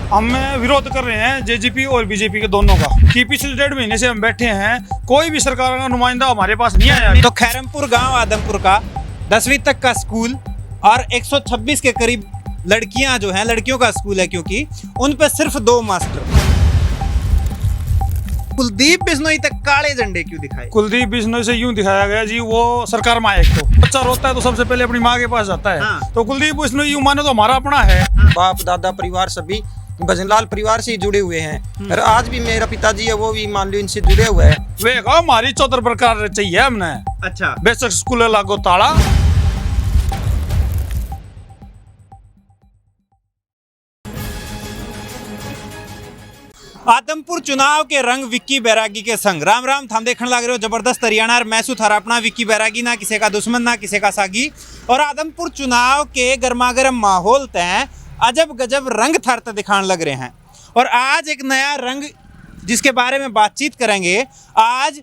हम विरोध कर रहे हैं जेजेपी और बीजेपी के दोनों का कि पिछले 1.5 महीने से हम बैठे हैं, कोई भी सरकार का नुमाइंदा हमारे पास नहीं आया। तो खैरमपुर गांव आदमपुर का 10वीं तक का स्कूल और 126 के करीब लड़कियां जो हैं, लड़कियों का स्कूल है, क्योंकि उन पे सिर्फ 2 मास्टर। कुलदीप बिश्नोई तक काले झंडे क्यों दिखाए? कुलदीप बिश्नोई से यूं दिखाया गया जी, वो सरकार में आए तो बच्चा रोता है तो सबसे पहले अपनी माँ के पास जाता है। हाँ। तो कुलदीप बिश्नोई यूं मानो तो हमारा अपना है। बाप दादा परिवार सभी भजनलाल परिवार से ही जुड़े हुए हैं और आज भी मेरा पिताजी है वो भी मान लो इनसे जुड़े हुए हैं। वे कहा हमारी 14 प्रकार चाहिए हमने। अच्छा, बेशक स्कूल लागो ताला। आदमपुर चुनाव के रंग विक्की बैरागी के संग। राम राम, थाम देखने लग रहे हो जबरदस्त हरियाणा। मैसू थारा अपना विक्की बैरागी, ना किसी का दुश्मन ना किसी का सागी। और आदमपुर चुनाव के गर्मागर्म माहौल तय अजब गजब रंग थरते दिखाने लग रहे हैं। और आज एक नया रंग जिसके बारे में बातचीत करेंगे। आज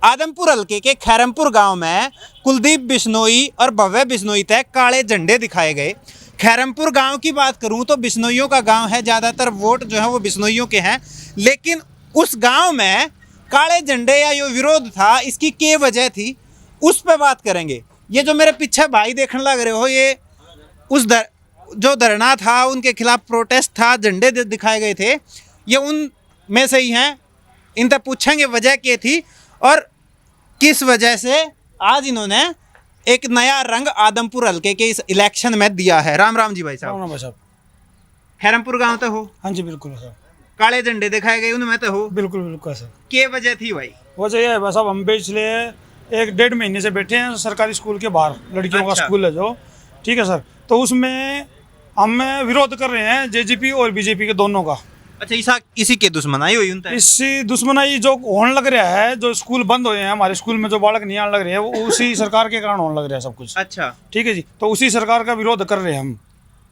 आदमपुर हल्के के खैरमपुर गांव में कुलदीप बिश्नोई और भव्य बिश्नोई तय काले झंडे दिखाए गए। खैरमपुर गांव की बात करूं तो बिश्नोइयों का गांव है, ज़्यादातर वोट जो है वो बिश्नोइयों के हैं। लेकिन उस गांव में काले झंडे या जो विरोध था, इसकी क्या वजह थी, उस पर बात करेंगे। ये जो मेरे पीछे भाई देखने लग रहे हो, ये उस जो धरना था, उनके खिलाफ प्रोटेस्ट था, झंडे दिखाए गए थे, ये उन में से ही हैं। इनसे पूछेंगे वजह क्या थी और किस वजह से आज इन्होंने एक नया रंग आदमपुर हल्के के इस इलेक्शन में दिया है। राम राम जी भाई साहब। राम साहब। खैरमपुर गांव तो हो? हाँ जी बिल्कुल सर। काले झंडे दिखाए गए उनमें तो हो? बिल्कुल बिल्कुल सर। क्या वजह थी भाई? वजह यह है बस, अब हम पिछले 1-1.5 महीने से बैठे हैं सरकारी स्कूल के बाहर। लड़कियों का अच्छा। स्कूल है जो, ठीक है सर। तो उसमें हम विरोध कर रहे हैं जेजेपी और बीजेपी के दोनों का। अच्छा, इसी के दुश्मनाई हुई उनसे? इसी दुश्मनाई जो होने लग रहा है, जो स्कूल बंद हुए हैं हमारे स्कूल में, जो बालक नहीं आने लग रहे हैं, वो उसी सरकार के कारण होने लग रहा है सब कुछ। अच्छा, ठीक है जी। तो उसी सरकार का विरोध कर रहे हैं हम।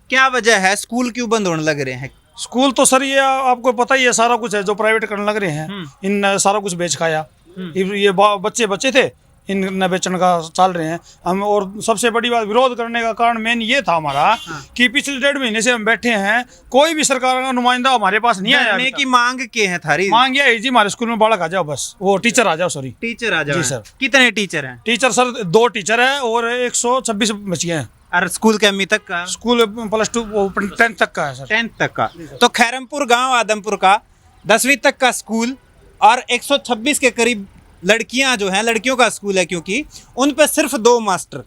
क्या वजह है, स्कूल क्यों बंद होने लग रहे हैं? स्कूल तो सर ये आपको पता ही है, सारा कुछ है जो प्राइवेट करने लग रहे हैं। इन सारा कुछ बेच खाया। ये बच्चे थे, इन बेचने का चल रहे हैं हम। और सबसे बड़ी बात, विरोध करने का कारण मेन ये था हमारा कि पिछले 1.5 महीने से हम बैठे हैं, कोई भी सरकार का नुमाइंदा हमारे पास नहीं आया। धरने की मांग के है थारी? मांग ये है जी, हमारे स्कूल में बालक आ जाओ, बस वो टीचर आ जाओ। सॉरी, टीचर आ जाओ। जी सर। कितने टीचर हैं? टीचर सर 2 टीचर है और 126 बच्चियां हैं। और स्कूल के एमई तक का? स्कूल +2 10th तक का है सर। 10th तक का। तो खैरमपुर गांव आदमपुर का 10वीं तक का स्कूल और 126 के करीब लड़कियां जो हैं, लड़कियों का स्कूल है, क्योंकि उन पे सिर्फ 2 मास्टर।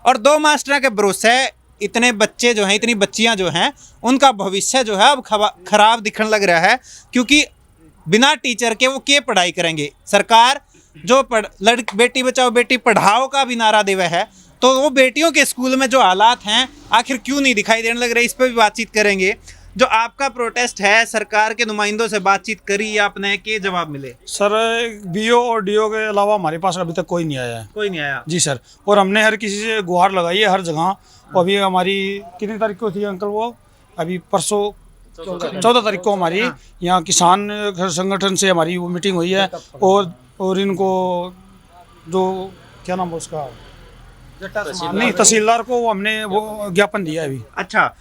और 2 मास्टर के भरोसे इतने बच्चे जो हैं, इतनी बच्चियां जो हैं, उनका भविष्य जो है अब खराब दिखने लग रहा है। क्योंकि बिना टीचर के वो क्या पढ़ाई करेंगे? सरकार जो बेटी बचाओ बेटी पढ़ाओ का भी नारा देवे है, तो वो बेटियों के स्कूल में जो हालात हैं आखिर क्यों नहीं दिखाई देने लग रहे, इस पर भी बातचीत करेंगे। जो आपका प्रोटेस्ट है, सरकार के नुमाइंदों से बातचीत करी या आपने के जवाब मिले? सर बीओ और डीओ के अलावा हमारे पास अभी तक कोई नहीं आया है। कोई नहीं आया? जी सर। और हमने हर किसी से गुहार लगाई है हर जगह। और अभी हमारी कितनी तारीख को थी अंकल वो? अभी परसों 14 तारीख को हमारी यहाँ किसान संगठन से हमारी वो मीटिंग हुई है। और इनको जो क्या नाम है उसका, नहीं तहसीलदार को वो हमने वो ज्ञापन दिया है अभी। अच्छा,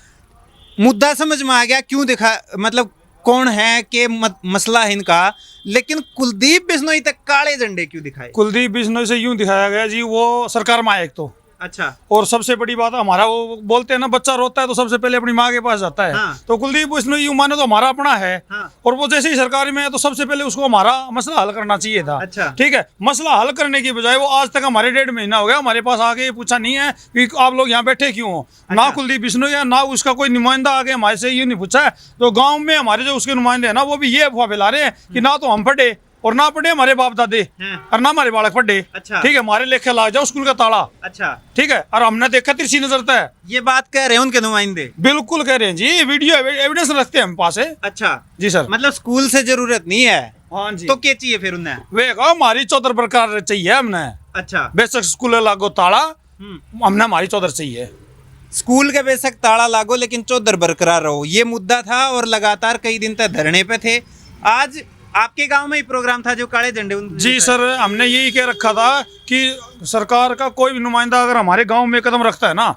मुद्दा समझ में आ गया क्यों दिखा, मतलब कौन है कि मसला है इनका। लेकिन कुलदीप बिश्नोई तक काले झंडे क्यों दिखाए? कुलदीप बिश्नोई से यूं दिखाया गया जी, वो सरकार में आए एक तो। अच्छा, और सबसे बड़ी बात हमारा, वो बोलते हैं ना, बच्चा रोता है तो सबसे पहले अपनी माँ के पास जाता है। हाँ। तो कुलदीप बिश्नोई यूं माने तो हमारा अपना है। हाँ। और वो जैसे ही सरकार में है तो सबसे पहले उसको हमारा मसला हल करना चाहिए था। अच्छा। ठीक है, मसला हल करने की बजाय वो आज तक हमारे 1.5 महीना हो गया हमारे पास आके ये पूछा नहीं है कि आप लोग यहाँ बैठे क्यों हो। ना कुलदीप बिश्नोई है, ना उसका कोई नुमाइंदा आगे हमारे से ये नहीं पूछा है। तो गाँव में हमारे जो उसके नुमाइंदे हैं ना, वो भी ये अफवाह फैला रहे हैं कि ना तो हम पढ़े और ना पढ़े हमारे बाप दादे और ना हमारे बालक पढ़े। अच्छा। ठीक है, हमारे लेखे ला जाओ स्कूल का ताला। अच्छा, ठीक है। और हमने देखा तिरछी नजरता है। ये बात कह रहे हैं उनके नुमाइंदे? बिल्कुल कह रहे हैं जी, वीडियो एविडेंस रखते हैं हम पास है। अच्छा जी सर। मतलब स्कूल से जरूरत नहीं है? हाँ जी। तो क्या चाहिए फिर उन्हें? वे कहा हमारी 14 प्रकार चाहिए हमने। अच्छा, बेशक स्कूल लागो ताला, हमने हमारी 14 चाहिए। स्कूल के बेशक ताला लागो लेकिन 14 बरकरार रहो, ये मुद्दा था। और लगातार कई दिन तक धरने पे थे। आज आपके गांव में ही प्रोग्राम था जो काले झंडे? जी सर, हमने यही कह रखा था कि सरकार का कोई भी नुमाइंदा अगर हमारे गांव में कदम रखता है ना,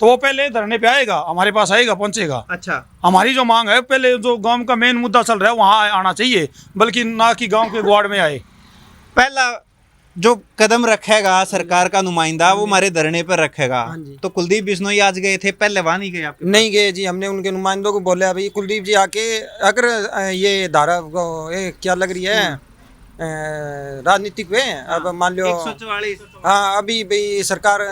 तो वो पहले धरने पे आएगा, हमारे पास आएगा, पहुंचेगा। अच्छा, हमारी जो मांग है, पहले जो गांव का मेन मुद्दा चल रहा है वहाँ आना चाहिए, बल्कि ना कि गांव के गुआड़ में आए। पहला जो कदम रखेगा सरकार का नुमाइंदा वो हमारे धरने पर रखेगा। हाँ जी। तो कुलदीप बिश्नोई आज गए थे, पहले वहां नहीं गए आप? नहीं गए जी, हमने उनके नुमाइंदों को बोला भाई कुलदीप जी आके अगर ये धारा ये क्या लग रही है राजनीतिक में, अब मान लो 144 हाँ अभी भाई सरकार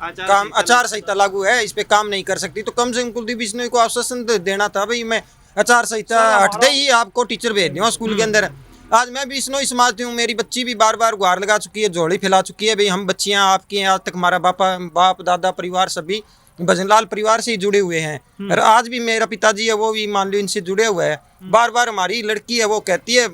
काम आचार संहिता लागू है, इस पे काम नहीं कर सकती, तो कम से कम कुलदीप बिश्नोई को आश्वासन देना था भाई मैं आचार संहिता हटते ही आपको टीचर भेज दूंगा स्कूल के अंदर। आज मैं भी बिश्नोई समाज हूँ, मेरी बच्ची भी बार बार गुहार लगा चुकी है, झोली फैला चुकी है भाई हम बच्चियाँ आपकी आज तक हमारा बाप दादा परिवार सभी भजनलाल परिवार से ही जुड़े हुए हैं, और आज भी मेरा पिताजी है वो भी मान लो इनसे जुड़े हुए हैं। बार बार हमारी लड़की है वो कहती है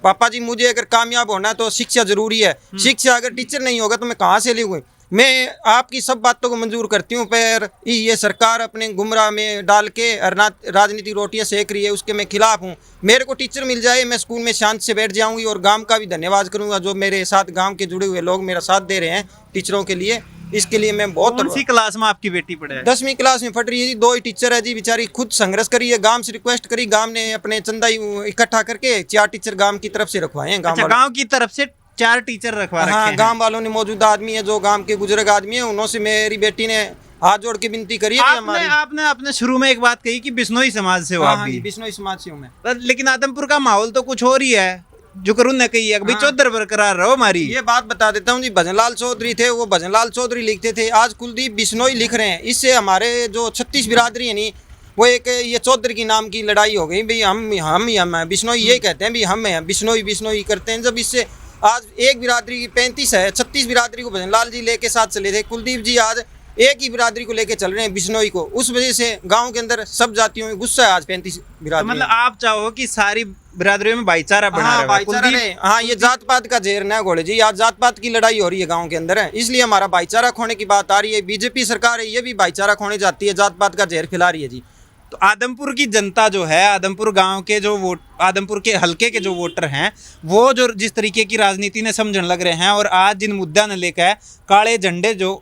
पापा जी मुझे अगर कामयाब होना है तो शिक्षा जरूरी है, शिक्षा अगर टीचर नहीं होगा तो मैं कहाँ से लूँगी। मैं आपकी सब बातों को मंजूर करती हूँ, पर ये सरकार अपने गुमराह में डाल के राजनीतिक रोटियां सेक रही है, उसके मैं खिलाफ हूँ। मेरे को टीचर मिल जाए मैं स्कूल में शांत से बैठ जाऊँगी, और गांव का भी धन्यवाद करूँगा जो मेरे साथ गांव के जुड़े हुए लोग मेरा साथ दे रहे हैं टीचरों के लिए, इसके लिए मैं बहुत। कौन सी क्लास में आपकी बेटी पढ़े है? 10वीं क्लास में पढ़ रही है जी, 2 ही टीचर है जी, बेचारी खुद संघर्ष करी है, गांव से रिक्वेस्ट करी, गांव ने अपने चंदा इकट्ठा करके 4 टीचर गांव की तरफ से रखवाए हैं। गांव की तरफ से 4 टीचर रखवा रखे हैं। हाँ, गांव वालों ने मौजूदा आदमी है जो गांव के बुजुर्ग आदमी है, उन्होंने मेरी बेटी ने हाथ जोड़ के विनती करी है। आपने अपने शुरू में एक बात कही कि बिश्नोई समाज से हो आप भी। बिश्नोई समाज से हूँ मैं। लेकिन आदमपुर का माहौल तो कुछ और ही है, जो करुण ने कही है कि चौधर बरकरार रहो हमारी। ये बात बता देता हूँ जी, भजनलाल चौधरी थे वो भजनलाल चौधरी लिखते थे, आज कुलदीप बिश्नोई लिख रहे हैं। इससे हमारे जो 36 बिरादरी है नहीं, वो एक ये चौधरी की नाम की लड़ाई हो गई भाई, हम बिश्नोई यही कहते हैं भाई हम हैं, बिश्नोई करते हैं। जब इससे आज एक बिरादरी की 35 है, 36 बिरादरी को भजनलाल जी लेके साथ चले थे, कुलदीप जी आज एक ही बिरादरी को लेके चल रहे हैं बिश्नोई को। उस वजह से गांव के अंदर सब जातियों में गुस्सा है आज 35 बिरादरी। तो मतलब आप चाहो कि सारी बिरादरियों में भाईचारा बना रहे। भाईचारा रहे। हाँ, ये जात पात का जेर ना घोड़े जी, आज जात पात की लड़ाई हो रही है गांव के अंदर है, इसलिए हमारा भाईचारा खोने की बात आ रही है। बीजेपी सरकार है ये भी भाईचारा खोने जाती है, जात पात का जेर फैला रही है जी। तो आदमपुर की जनता जो है, आदमपुर गांव के जो वोट, आदमपुर के हलके के जो वोटर हैं, वो जो जिस तरीके की राजनीति ने समझने लग रहे हैं, और आज जिन मुद्दा ने लेकर काले झंडे जो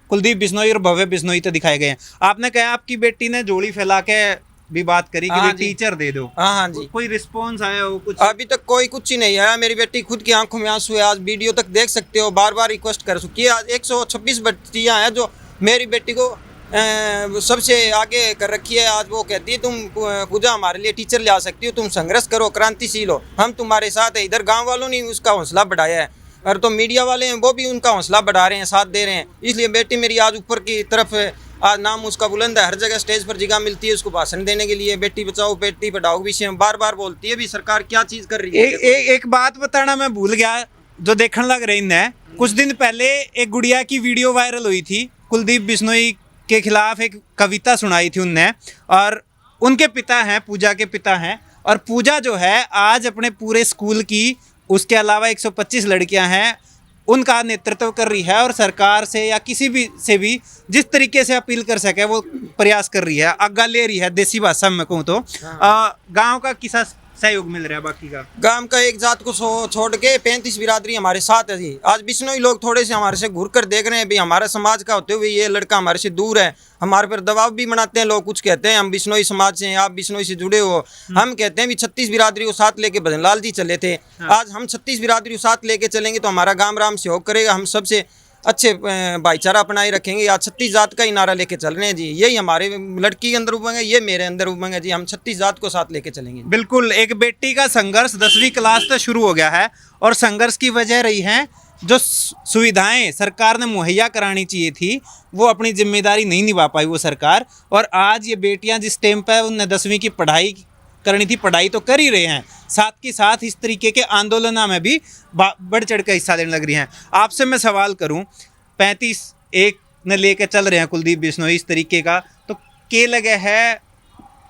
कुलदीप बिश्नोई और भव्य बिश्नोई तो दिखाए गए हैं। आपने कहा आपकी बेटी ने जोड़ी फैला के भी बात करी कि टीचर दे दो। हाँ जी। कोई रिस्पॉन्स आया हो कुछ? अभी तक कोई कुछ ही नहीं आया। मेरी बेटी खुद की आंखों में आंसू है, आज वीडियो तक देख सकते हो, बार बार रिक्वेस्ट कर चुकी है। आज 126 बच्चियाँ हैं जो मेरी बेटी को सबसे आगे कर रखी है। आज वो कहती है तुम पूजा हमारे लिए टीचर ले आ सकती हो, तुम संघर्ष करो, क्रांतिशील हो, हम तुम्हारे साथ है। इधर गांव वालों ने उसका हौसला बढ़ाया है, और तो मीडिया वाले हैं वो भी उनका हौसला बढ़ा रहे हैं, साथ दे रहे हैं। इसलिए बेटी मेरी आज ऊपर की तरफ आज नाम उसका बुलंद है, हर जगह स्टेज पर जगह मिलती है उसको भाषण देने के लिए। बेटी बचाओ बेटी पढ़ाओ विषय में बार बार बोलती है भी सरकार क्या चीज़ कर रही है। एक बात बताना मैं भूल गया, जो देखने लग रही है, कुछ दिन पहले एक गुड़िया की वीडियो वायरल हुई थी, कुलदीप बिश्नोई के खिलाफ एक कविता सुनाई थी उनने, और उनके पिता हैं, पूजा के पिता हैं, और पूजा जो है आज अपने पूरे स्कूल की, उसके अलावा 125 लड़कियां हैं, उनका नेतृत्व कर रही है, और सरकार से या किसी भी से भी जिस तरीके से अपील कर सके वो प्रयास कर रही है, आज्ञा ले रही है। देसी भाषा में कहूँ तो गांव का किसा सहयोग मिल रहा है बाकी का? गांव का एक जात को छोड़ के 35 बिरादरी हमारे साथ है जी। आज बिश्नोई लोग थोड़े से हमारे से घूर कर देख रहे हैं भाई, हमारा समाज का होते हुए ये लड़का हमारे से दूर है, हमारे पर दबाव भी बनाते हैं लोग। कुछ कहते हैं हम बिश्नोई समाज से हैं, आप बिश्नोई से जुड़े हो। हम कहते हैं भी 36 बिरादरी को साथ लेके भजनलाल जी चले थे, आज हम 36 बिरादरी को साथ लेके चलेंगे तो हमारा गाँव राम सहयोग करेगा, हम सबसे अच्छे भाईचारा अपनाए रखेंगे। आज 36 जात का ही नारा लेके चल रहे हैं जी, यही हमारे लड़की के अंदर उमंग है, ये मेरे अंदर उमंग है जी, हम 36 जात को साथ लेके चलेंगे। बिल्कुल, एक बेटी का संघर्ष 10वीं क्लास से शुरू हो गया है, और संघर्ष की वजह रही है जो सुविधाएं सरकार ने मुहैया करानी चाहिए थी वो अपनी जिम्मेदारी नहीं निभा पाई वो सरकार। और आज ये बेटियां जिस टाइम पर उन्हें 10वीं की पढ़ाई करनी थी, पढ़ाई तो कर ही रहे हैं, साथ के साथ इस तरीके के आंदोलनों में भी बढ़ चढ़ कर हिस्सा लेने लग रही हैं। आपसे मैं सवाल करूं, 35-1 ने लेकर चल रहे हैं कुलदीप बिश्नोई इस तरीके का, तो क्या लगे है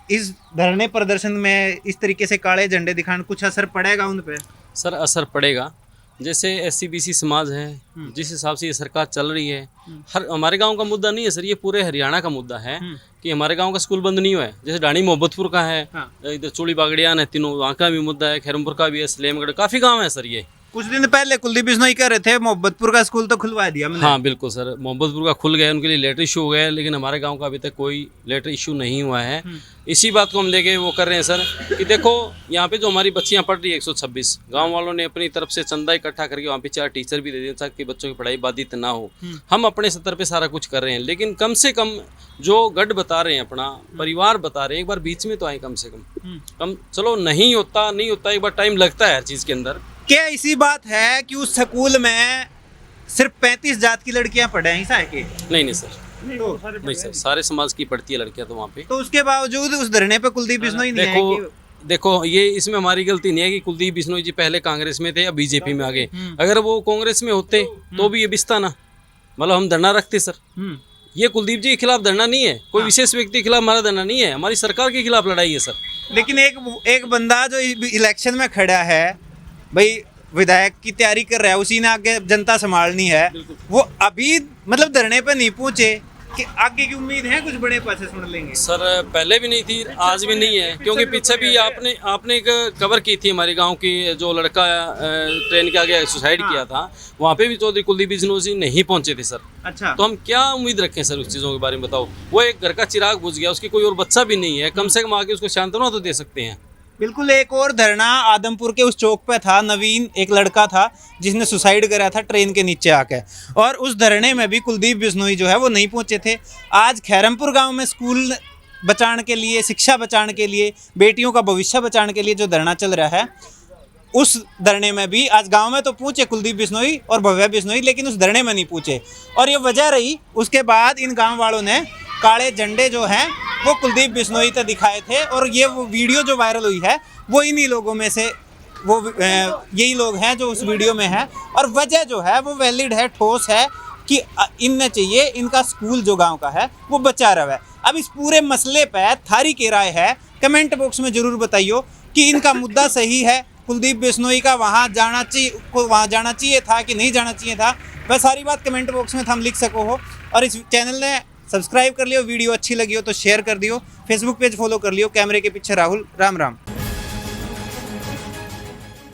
इस धरने प्रदर्शन में इस तरीके से काले झंडे दिखाने कुछ असर पड़ेगा उन पे? सर असर पड़ेगा, जैसे SC-BC समाज है, जिस हिसाब से ये सरकार चल रही है, हर हमारे गांव का मुद्दा नहीं है सर, ये पूरे हरियाणा का मुद्दा है कि हमारे गांव का स्कूल बंद नहीं हुआ है। जैसे डाणी मोहब्बतपुर का है, इधर चोड़ी बागड़ियान है, तीनों वहाँ का भी मुद्दा है, खैरमपुर का भी है, सलेमगढ़, काफ़ी गांव है सर ये। कुछ दिन पहले कुलदीप बिश्नोई कह रहे थे मोहब्बतपुर का स्कूल तो खुलवा दिया मैंने। हाँ बिल्कुल सर, मोहम्मदपुर का खुल गया, उनके लिए लेटर इशू हो गया है, लेकिन हमारे गांव का अभी तक कोई लेटर इशू नहीं हुआ है। इसी बात को हम लेके वो कर रहे हैं सर कि देखो यहाँ पे जो हमारी बच्चियाँ पढ़ रही है 126, गांव वालों ने अपनी तरफ से चंदा इकट्ठा करके वहाँ पे 4 टीचर भी दे दिए ताकि बच्चों की पढ़ाई बाधित ना हो। हम अपने स्तर पे सारा कुछ कर रहे हैं, लेकिन कम से कम जो गढ़ बता रहे हैं, अपना परिवार बता रहे हैं, एक बार बीच में तो आए कम से कम। चलो नहीं होता एक बार टाइम लगता है हर चीज़ के अंदर। क्या इसी बात है कि उस स्कूल में सिर्फ 35 जात की लड़कियां पढ़े हैं, ऐसा है कि नहीं सर, नहीं सर, सारे समाज की पढ़ती है लड़कियां तो वहाँ पे। तो उसके बावजूद उस धरने पे कुलदीप बिश्नोई नहीं है कि देखो ये इसमें हमारी गलती नहीं है कि कुलदीप बिश्नोई जी पहले कांग्रेस में थे या बीजेपी में आ गए। अगर वो कांग्रेस में होते तो भी ये बिस्ता ना, मतलब हम धरना रखते सर। ये कुलदीप जी के खिलाफ धरना नहीं है, कोई विशेष व्यक्ति के खिलाफ हमारा धरना नहीं है, हमारी सरकार के खिलाफ लड़ाई है सर। लेकिन एक बंदा जो इलेक्शन में खड़ा है भाई, विधायक की तैयारी कर रहा है, उसी ने आगे जनता संभालनी है, वो अभी मतलब धरने पे नहीं पहुंचे कि आगे की उम्मीद है कुछ बड़े पैसे सुन लेंगे सर। पहले भी नहीं थी, आज भी नहीं है, क्योंकि पीछे भी आपने एक कवर की थी हमारे गांव की, जो लड़का ट्रेन के आगे सुसाइड किया था, वहाँ पे भी चौधरी कुलदीप बिश्नोई जी नहीं पहुंचे थे सर। अच्छा, तो हम क्या उम्मीद रखें सर उस चीज़ों के बारे में, बताओ। वो एक घर का चिराग बुझ गया, उसकी कोई और बच्चा भी नहीं है, कम से कम आगे उसको सांत्वना तो दे सकते हैं। बिल्कुल। एक और धरना आदमपुर के उस चौक पे था, नवीन एक लड़का था जिसने सुसाइड करा था ट्रेन के नीचे आके, और उस धरने में भी कुलदीप बिश्नोई जो है वो नहीं पहुंचे थे। आज खैरमपुर गांव में स्कूल बचाने के लिए, शिक्षा बचाने के लिए, बेटियों का भविष्य बचाने के लिए जो धरना चल रहा है, उस धरने में भी आज गांव में तो पहुंचे कुलदीप बिश्नोई और भव्या बिश्नोई, लेकिन उस धरने में नहीं पहुंचे। और ये वजह रही, उसके बाद इन गाँव वालों ने काले झंडे जो हैं वो कुलदीप बिश्नोई तक दिखाए थे, और ये वो वीडियो जो वायरल हुई है वो इन्हीं लोगों में से, वो यही लोग हैं जो उस वीडियो में हैं। और वजह जो है वो वैलिड है, ठोस है कि इनने चाहिए इनका स्कूल जो गांव का है वो बचा रहा है। अब इस पूरे मसले पर थारी की राय है, कमेंट बॉक्स में ज़रूर बताइए कि इनका मुद्दा सही है, कुलदीप बिश्नोई का वहाँ जाना चाहिए था कि नहीं जाना चाहिए था। वह सारी बात कमेंट बॉक्स में हम लिख सको हो। और इस चैनल ने सब्सक्राइब कर लियो, वीडियो अच्छी लगी हो तो शेयर कर दियो, फेसबुक पेज फॉलो कर लियो। कैमरे के पीछे राहुल, राम राम।